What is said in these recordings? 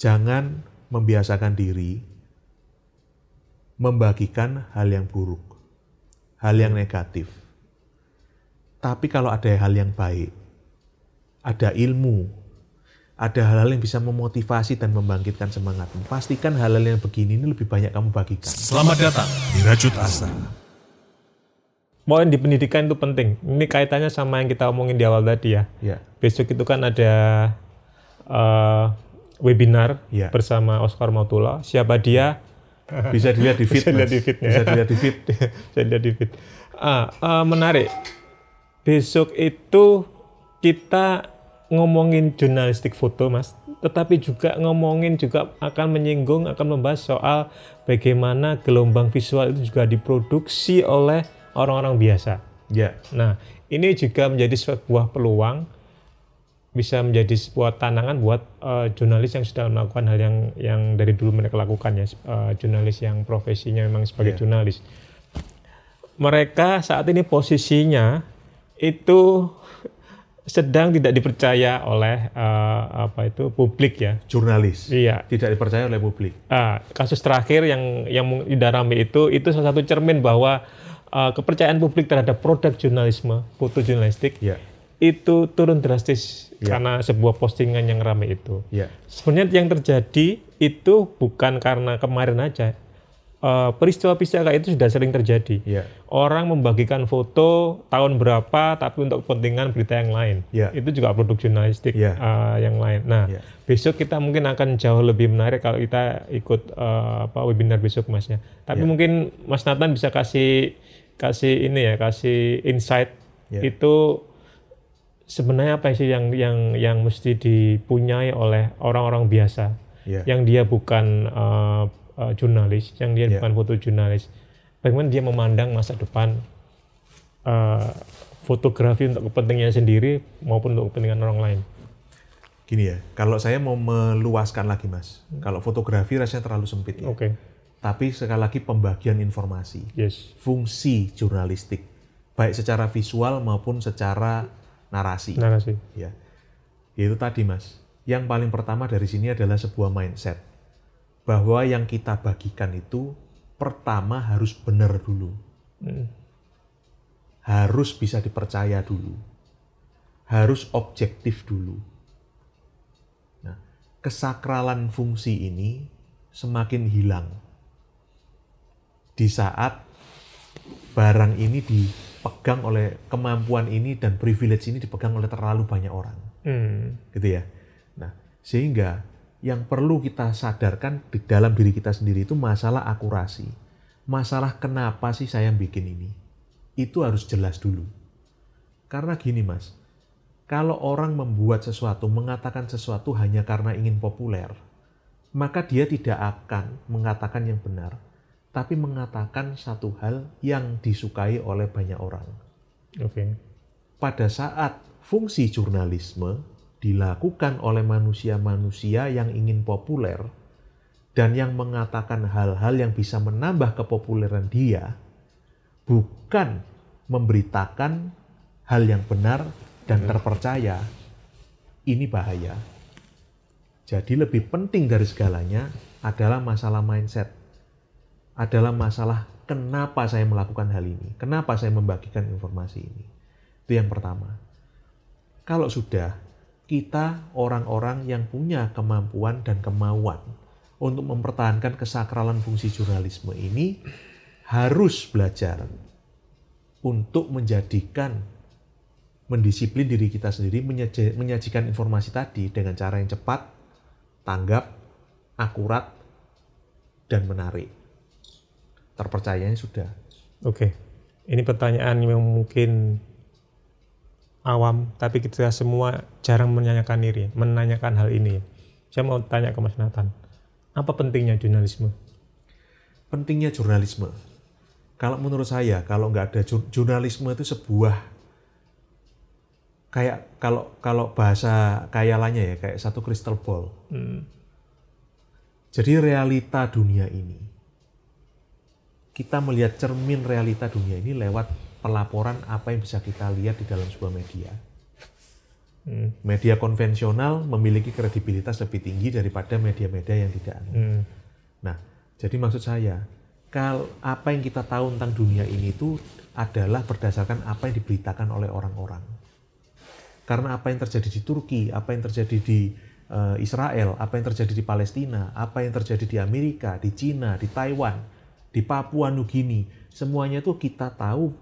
Jangan membiasakan diri membagikan hal yang buruk, hal yang negatif. Tapi kalau ada hal yang baik, ada ilmu, ada hal-hal yang bisa memotivasi dan membangkitkan semangatmu, pastikan hal-hal yang begini ini lebih banyak kamu bagikan. Selamat datang di Rajut Asa. Poin di pendidikan itu penting. Ini kaitannya sama yang kita omongin di awal tadi ya. Ya. Besok itu kan ada webinar bersama Oscar Mautula. Siapa dia? Bisa dilihat di feed. Bisa dilihat di feed. Bisa dilihat di feed. Bisa dilihat di feed. Menarik. Besok itu kita ngomongin jurnalistik foto, Mas. Tetapi juga ngomongin juga akan menyinggung, akan membahas soal bagaimana gelombang visual itu juga diproduksi oleh orang-orang biasa. Ya. Nah, ini juga menjadi sebuah peluang, bisa menjadi sebuah tantangan buat jurnalis yang sudah melakukan hal yang dari dulu mereka lakukan ya, jurnalis yang profesinya memang sebagai jurnalis. Mereka saat ini posisinya itu sedang tidak dipercaya oleh publik ya. Jurnalis. Iya. Tidak dipercaya oleh publik. Kasus terakhir yang didalami itu salah satu cermin bahwa kepercayaan publik terhadap produk jurnalisme, foto jurnalistik itu turun drastis karena sebuah postingan yang ramai itu. Sebenarnya yang terjadi itu bukan karena kemarin aja. Peristiwa-peristiwa kayak itu sudah sering terjadi. Orang membagikan foto tahun berapa tapi untuk kepentingan berita yang lain. Itu juga produk jurnalistik yang lain. Nah, besok kita mungkin akan jauh lebih menarik kalau kita ikut webinar besok Masnya. Tapi mungkin Mas Nathan bisa kasih insight itu sebenarnya apa sih yang mesti dipunyai oleh orang-orang biasa yang dia bukan jurnalis, yang dia bukan fotojurnalis. Bagaimana dia memandang masa depan fotografi untuk kepentingannya sendiri maupun untuk kepentingan orang lain. Gini ya, kalau saya mau meluaskan lagi Mas, kalau fotografi rasanya terlalu sempit ya. Tapi sekali lagi pembagian informasi, fungsi jurnalistik, baik secara visual maupun secara narasi. Ya, itu tadi Mas. Yang paling pertama dari sini adalah sebuah mindset bahwa yang kita bagikan itu pertama harus benar dulu, harus bisa dipercaya dulu, harus objektif dulu. Nah, kesakralan fungsi ini semakin hilang di saat barang ini dipegang oleh, kemampuan ini dan privilege ini dipegang oleh terlalu banyak orang, gitu ya. Nah, sehingga yang perlu kita sadarkan di dalam diri kita sendiri itu masalah akurasi, masalah kenapa sih saya bikin ini, itu harus jelas dulu. Karena gini Mas, kalau orang membuat sesuatu, mengatakan sesuatu hanya karena ingin populer, maka dia tidak akan mengatakan yang benar, tapi mengatakan satu hal yang disukai oleh banyak orang. Pada saat fungsi jurnalisme dilakukan oleh manusia-manusia yang ingin populer dan yang mengatakan hal-hal yang bisa menambah kepopuleran dia, bukan memberitakan hal yang benar dan terpercaya, ini bahaya. Jadi lebih penting dari segalanya adalah masalah mindset, adalah masalah kenapa saya melakukan hal ini, kenapa saya membagikan informasi ini. Itu yang pertama. Kalau sudah, kita orang-orang yang punya kemampuan dan kemauan untuk mempertahankan kesakralan fungsi jurnalisme ini harus belajar untuk mendisiplin diri kita sendiri, menyajikan informasi tadi dengan cara yang cepat, tanggap, akurat, dan menarik. Terpercayanya sudah. Ini pertanyaan yang mungkin awam, tapi kita semua jarang menanyakan hal ini. Saya mau tanya ke Mas Nathan, apa pentingnya jurnalisme? Pentingnya jurnalisme, kalau menurut saya, kalau nggak ada jurnalisme itu sebuah, kayak kalau bahasa kayalannya ya, kayak satu crystal ball. Jadi realita dunia ini, kita melihat cermin realita dunia ini lewat pelaporan apa yang bisa kita lihat di dalam sebuah media. Media konvensional memiliki kredibilitas lebih tinggi daripada media-media yang tidak. Nah, jadi maksud saya, kalau apa yang kita tahu tentang dunia ini itu adalah berdasarkan apa yang diberitakan oleh orang-orang. Karena apa yang terjadi di Turki, apa yang terjadi di Israel, apa yang terjadi di Palestina, apa yang terjadi di Amerika, di Cina, di Taiwan, di Papua Nugini, semuanya itu kita tahu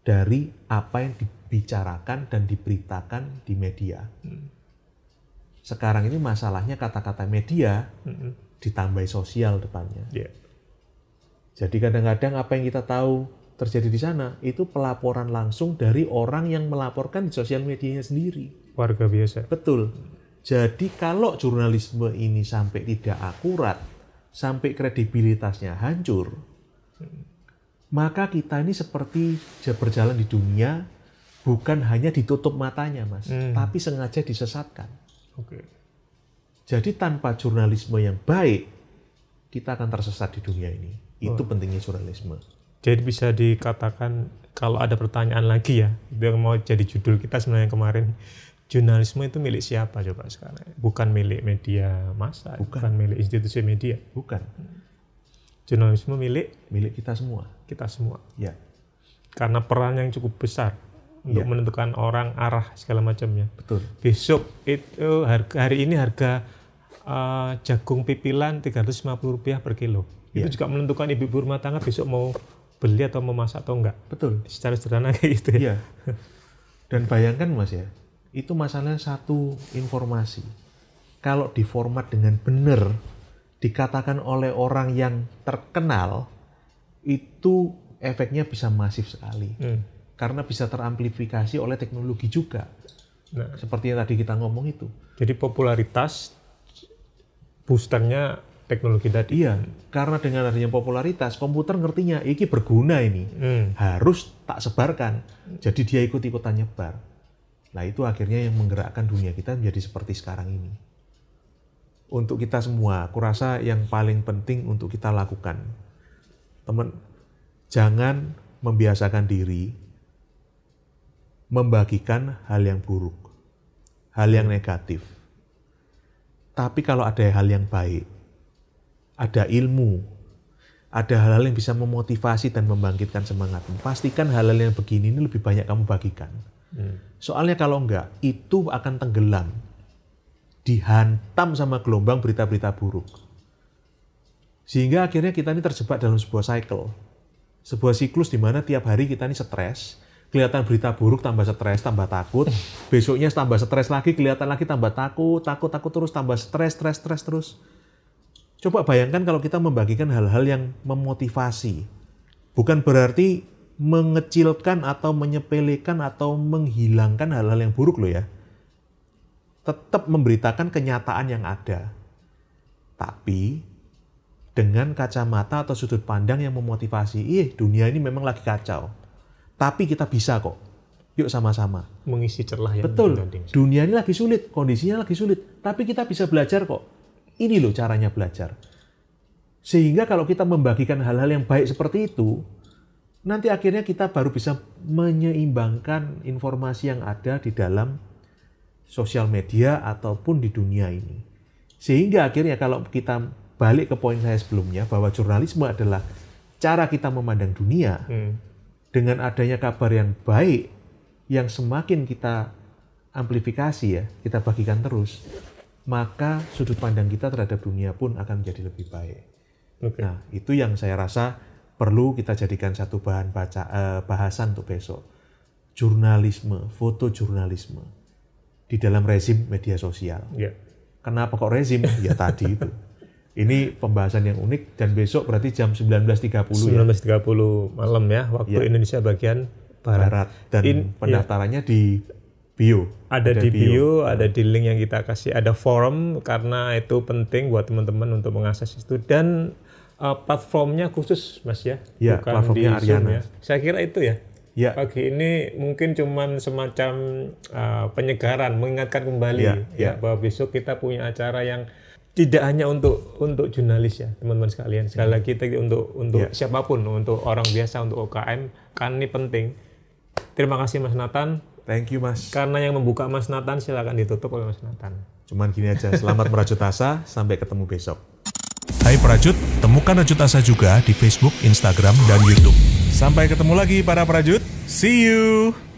dari apa yang dibicarakan dan diberitakan di media. Sekarang ini masalahnya kata-kata media ditambah sosial depannya. Jadi kadang-kadang apa yang kita tahu terjadi di sana itu pelaporan langsung dari orang yang melaporkan di sosial medianya sendiri. Warga biasa. Betul. Jadi kalau jurnalisme ini sampai tidak akurat, sampai kredibilitasnya hancur, maka kita ini seperti berjalan di dunia bukan hanya ditutup matanya, Mas, tapi sengaja disesatkan. Jadi tanpa jurnalisme yang baik, kita akan tersesat di dunia ini. Itu pentingnya jurnalisme. Jadi bisa dikatakan kalau ada pertanyaan lagi ya, itu yang mau jadi judul kita sebenarnya kemarin, jurnalisme itu milik siapa coba sekarang? Bukan milik media massa, bukan milik institusi media. Bukan. Jurnalisme milik kita semua. Kita semua. Ya. Karena peran yang cukup besar untuk menentukan orang, arah segala macamnya. Betul. Besok itu hari ini harga jagung pipilan Rp350 per kilo. Itu juga menentukan ibu-ibu rumah tangga besok mau beli atau mau masak atau enggak. Betul. Secara sederhana kayak gitu ya. Iya. Dan bayangkan, Mas, ya, itu masalahnya satu informasi. Kalau diformat dengan benar, dikatakan oleh orang yang terkenal, itu efeknya bisa masif sekali. Karena bisa teramplifikasi oleh teknologi juga. Nah, seperti yang tadi kita ngomong itu. Jadi popularitas boosternya teknologi tadi. Iya, karena dengan adanya popularitas, komputer ngertinya, ini berguna ini. Harus tak sebarkan. Jadi dia ikut-ikutan nyebar. Nah, itu akhirnya yang menggerakkan dunia kita menjadi seperti sekarang ini. Untuk kita semua, aku rasa yang paling penting untuk kita lakukan, teman, jangan membiasakan diri membagikan hal yang buruk, hal yang negatif. Tapi kalau ada hal yang baik, ada ilmu, ada hal-hal yang bisa memotivasi dan membangkitkan semangatmu, pastikan hal-hal yang begini ini lebih banyak kamu bagikan. Soalnya kalau enggak, itu akan tenggelam, dihantam sama gelombang berita-berita buruk. Sehingga akhirnya kita ini terjebak dalam sebuah cycle, sebuah siklus di mana tiap hari kita ini stres, kelihatan berita buruk tambah stres, tambah takut, besoknya tambah stres lagi, kelihatan lagi tambah takut terus, tambah stres terus. Coba bayangkan kalau kita membagikan hal-hal yang memotivasi, bukan berarti mengecilkan atau menyepelekan atau menghilangkan hal-hal yang buruk loh ya. Tetap memberitakan kenyataan yang ada. Tapi dengan kacamata atau sudut pandang yang memotivasi. Dunia ini memang lagi kacau. Tapi kita bisa kok. Yuk sama-sama. Mengisi celah yang betul. Dunia ini lagi sulit, kondisinya lagi sulit. Tapi kita bisa belajar kok. Ini loh caranya belajar. Sehingga kalau kita membagikan hal-hal yang baik seperti itu, nanti akhirnya kita baru bisa menyeimbangkan informasi yang ada di dalam sosial media ataupun di dunia ini. Sehingga akhirnya kalau kita balik ke poin saya sebelumnya, bahwa jurnalisme adalah cara kita memandang dunia, dengan adanya kabar yang baik, yang semakin kita amplifikasi ya, kita bagikan terus, maka sudut pandang kita terhadap dunia pun akan menjadi lebih baik. Nah, itu yang saya rasa perlu kita jadikan satu bahan bahasan untuk besok. Jurnalisme, fotojurnalisme di dalam rezim media sosial. Kenapa kok rezim? Ya tadi itu. Ini pembahasan yang unik dan besok berarti jam 19.30 ya. 19.30 malam ya, waktu Indonesia bagian Barat. Dan pendaftarannya di bio. Ada di bio, ada di link yang kita kasih, ada forum karena itu penting buat teman-teman untuk mengakses itu, dan platformnya khusus Mas ya, bukan platformnya di Zoom Ariana. ya. Saya kira itu ya. Pagi ini mungkin cuman semacam penyegaran, mengingatkan kembali bahwa besok kita punya acara yang tidak hanya untuk jurnalis ya, teman-teman sekalian. Sekali lagi untuk siapapun, untuk orang biasa, untuk UKM, kan ini penting. Terima kasih Mas Nathan Thank you, Mas. Karena yang membuka Mas Nathan, silakan ditutup oleh Mas Nathan. Cuman gini aja, selamat merajut asa, sampai ketemu besok. Hai Prajut, temukan Rajut Asa juga di Facebook, Instagram, dan YouTube. Sampai ketemu lagi para Prajut. See you!